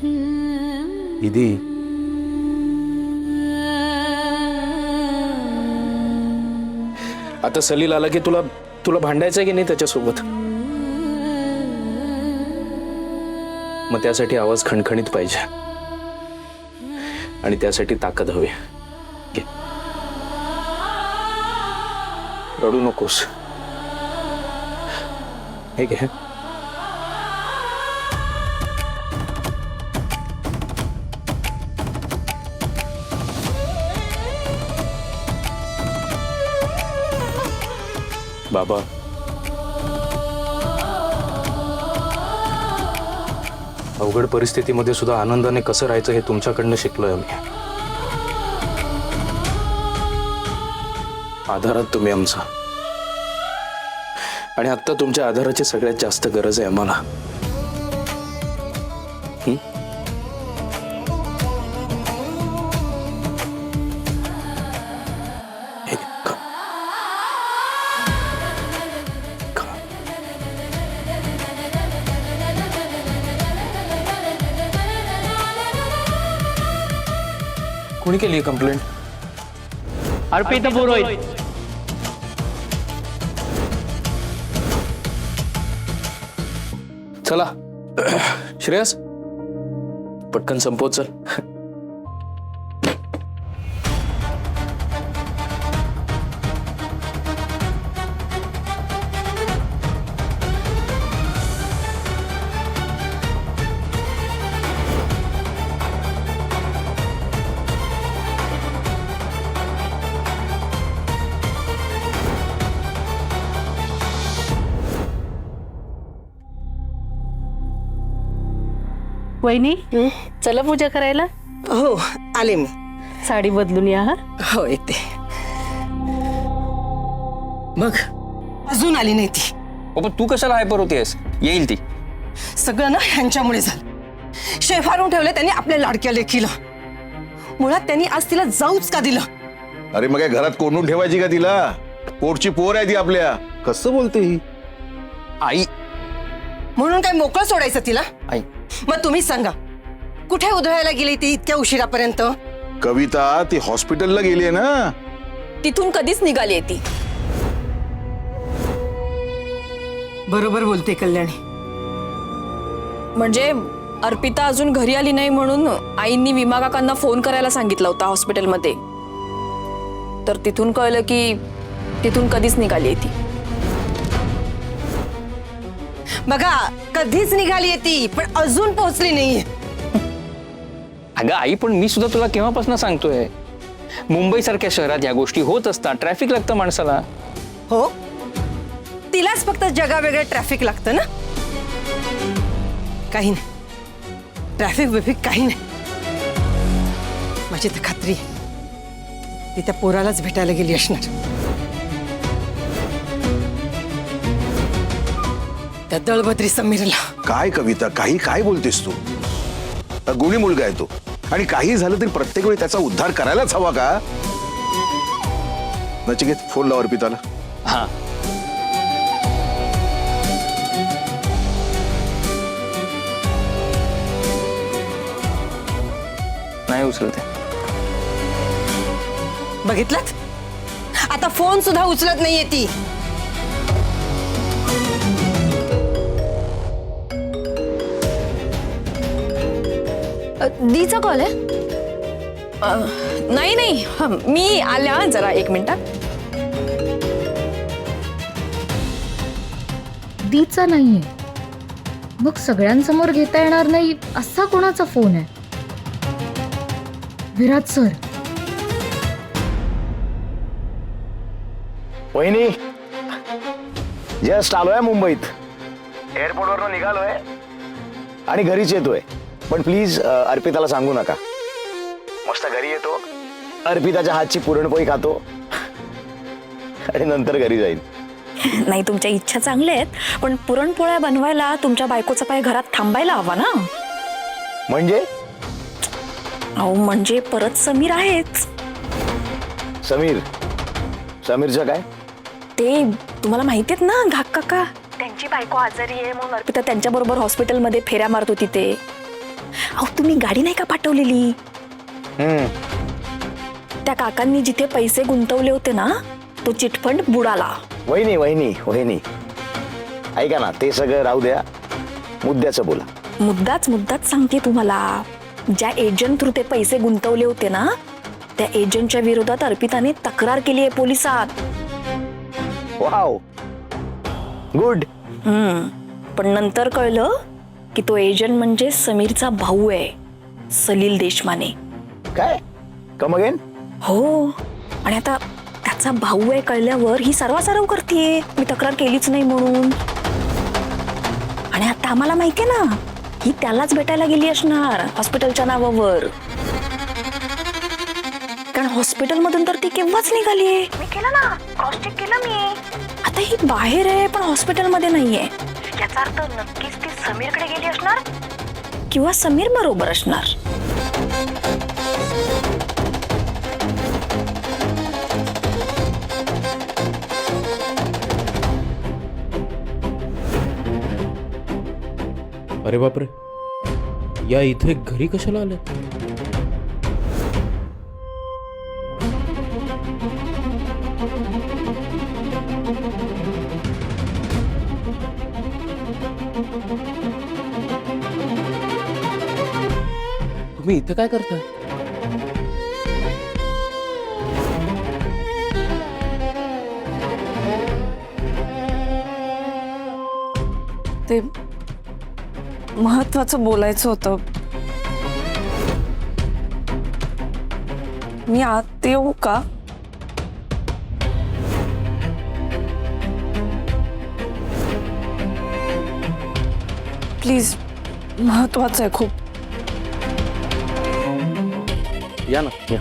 दीदी आता सलील आला की तुला तुला भांडायचं की नाही त्याच्यासोबत? मग त्यासाठी आवाज खणखणीत पाहिजे आणि त्यासाठी ताकद हवी. घे. रडू नकोस. हे घे. बाबा अवघड परिस्थितीमध्ये सुद्धा आनंदाने कसं राहायचं हे तुमच्याकडनं शिकलोय मी. आधारात तुम्ही आमचा आणि आता तुमच्या आधाराची सगळ्यात जास्त गरज आहे आम्हाला. कोणी केली कंप्लेंट? अर्पिता पुरोहित. चला श्रेयस पटकन संपव. चल. वहिनी चला पूजा करायला. हो आले मी. साडी बदलून या. हो येते. मग अजून आली नाही ती. पण तू कशाला हायपर होतेस? येईल ती. सगळं ना ह्यांच्यामुळे झालं. शेफारून ठेवलं त्यांनी आपल्या लाडक्या लेकीला. मुळात त्यांनी आज तिला जाऊच का दिलं? अरे मग काय घरात कोंडून ठेवायची का तिला? पोटची पोर आहे ती आपल्या. कसं बोलते ही? आई म्हणून काय मोकळं सोडायचं तिला? आई मग तुम्ही सांगा कुठे उधळायला गेली ती इतक्या उशिरापर्यंत? कविता ती हॉस्पिटलला गेली आहे ना. तिथून कधीच निघाली ती. बरोबर बोलते कल्याणी. म्हणजे अर्पिता अजून घरी आली नाही म्हणून आईंनी विमा काकांना फोन करायला सांगितलं होता हॉस्पिटलमध्ये. तर तिथून कळलं की तिथून कधीच निघाली ती. बघा कधीच निघाली ती पण अजून पोहोचली नाहीये. अगं आई पण मी सुद्धा तुला केव्हापासून सांगतोय मुंबई सारख्या शहरात या गोष्टी होत असतात. ट्रॅफिक लागतं माणसाला. हो तिलाच फक्त जगावेगळं ट्रॅफिक लागतं ना. काही नाही ट्रॅफिक बिफिक काही नाही. माझी तर खात्री आहे ती त्या पोरालाच भेटायला गेली असणार. त्या दळभद्री समीरला. काय कविता काही काय बोलतेस तू? गुणी मुलगा आहे तो आणि काही झालं तरी प्रत्येक वेळी त्याचा उद्धार करायलाच हवा का? नचिकेत फोन लाव अर्पिताला. हा नाही उचलते. बघितलं आता फोन सुद्धा उचलत नाहीये ती. दीचा कॉल आहे? नाही नाही मी आल्या जरा 1 मिनिटात. दीचा नाहीये मग सगळ्यांसमोर घेता येणार नाही असा कोणाचा फोन आहे? विराज सर. वहिनी जस्ट आलोय मुंबईत. एअरपोर्टवरून निघालोय आणि घरीच येतोय. पण प्लीज अर्पिताला सांगू नका. मस्त घरी येतो अर्पिताच्या हातची पुरणपोळी खातो आणि नंतर घरी जाईल. नाही तुमच्या इच्छा चांगल्या आहेत पण पुरणपोळ्या बनवायला तुमच्या बायकोचा पाय घरात थांबायला हवा ना. म्हणजे? अहो म्हणजे परत समीर आहेच. समीर? समीरचं काय? ते तुम्हाला माहिती आहेत ना घाक काका. त्यांची बायको आजारी आहे म्हणून अर्पिता त्यांच्या बरोबर हॉस्पिटलमध्ये फेऱ्या मारत होती. ते अहो तुम्ही गाडी नाही का पाठवलेली? त्या काकांनी जिथे पैसे गुंतवले होते ना, तो चिटफंड बुडाला. वहिनी वहिनी वहिनी, ऐका ना, ते सगळं राहू द्या, मुद्द्याचं बोला. मुद्दाच सांगते तुम्हाला. ज्या एजंट थ्रू ते पैसे गुंतवले होते ना, त्या एजंटच्या विरोधात अर्पिताने तक्रार केली आहे पोलिसात. Wow, good. पण नंतर कळलं की तो एजंट म्हणजे समीरचा भाऊ आहे, सलील देशमाने. काय? Come again? हो, आणि आता त्याचा भाऊ आहे कळल्यावर ही सर्वासर्व करतेय मी तक्रार केलीच नाही म्हणून. आणि आता आम्हाला माहितीये ना, ही त्यालाच भेटायला गेली असणार हॉस्पिटलच्या नावावर. कारण हॉस्पिटलमधून तर ती केव्हाच निघालीये. मी केलं ना, क्रॉस चेक केलं मी. आता ही बाहेर आहे पण हॉस्पिटलमध्ये नाहीये. याचा अर्थ नक्कीच ती समीरकडे गेली असणार किंवा समीर बरोबर असणार. अरे बापरे, या इथे घरी कशाला आले? तुम्ही इथे काय करताय? ते महत्वाचं बोलायचं होतं. मी आत येऊ का? प्लीज, महत्वाचं आहे खूप. या ना, या.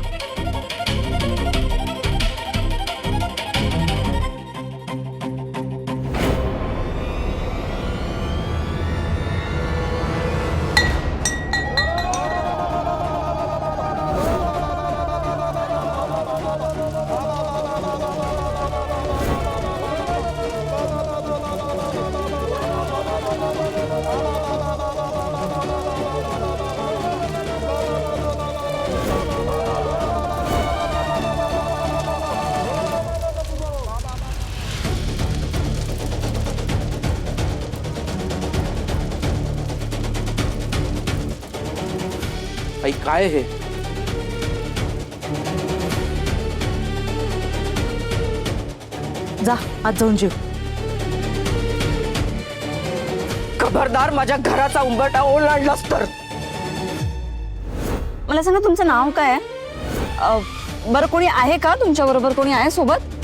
आई काय हे? जा आज जाऊन जेव. खबरदार माझ्या घराचा उंबरठा ओलांडलास तर. मला सांगा तुमचं नाव काय आहे? बरं कोणी आहे का तुमच्या बरोबर? कोणी आहे सोबत?